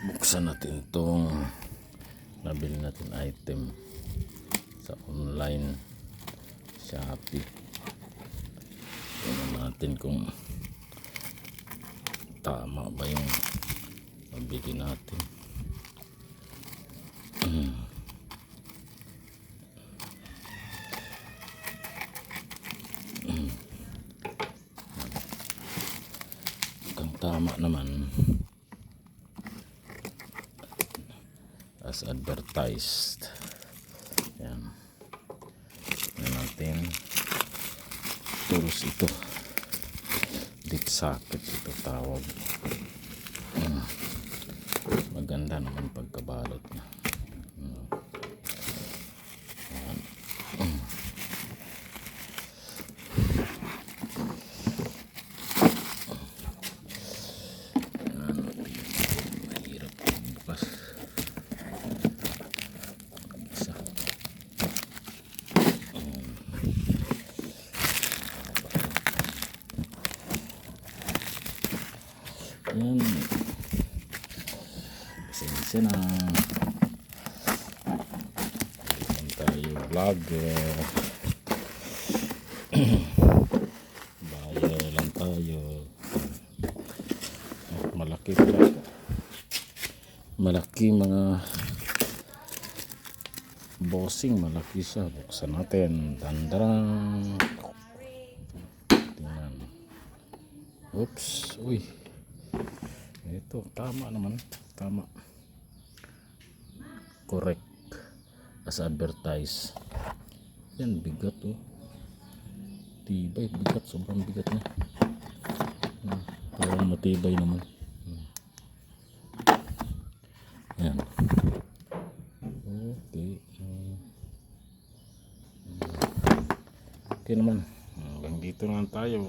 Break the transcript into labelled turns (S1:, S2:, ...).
S1: Buksan natin itong nabili natin item sa online Shopee. Tingnan natin kung tama ba yung nabili natin. Kung tama naman as advertised. Yan. Yan natin. Tools ito. Deep socket ito tawag. Maganda naman pagkabalot niya. Mahirap bukas. Yan. Pasensya na. Yan tayo vlogger. Bayo lang tayo. Malaki pala. Malaki mga bossing. Malaki siya. Buksan natin. Dandarang. Tingnan. Oops. Uy. Ito, tama naman. Tama. Correct. As advertised. Yan, bigat oh. Tibay, bigat. Sobrang bigat na. Parang matibay naman. Yan. Okay. Okay naman. Hanggang dito na tayo.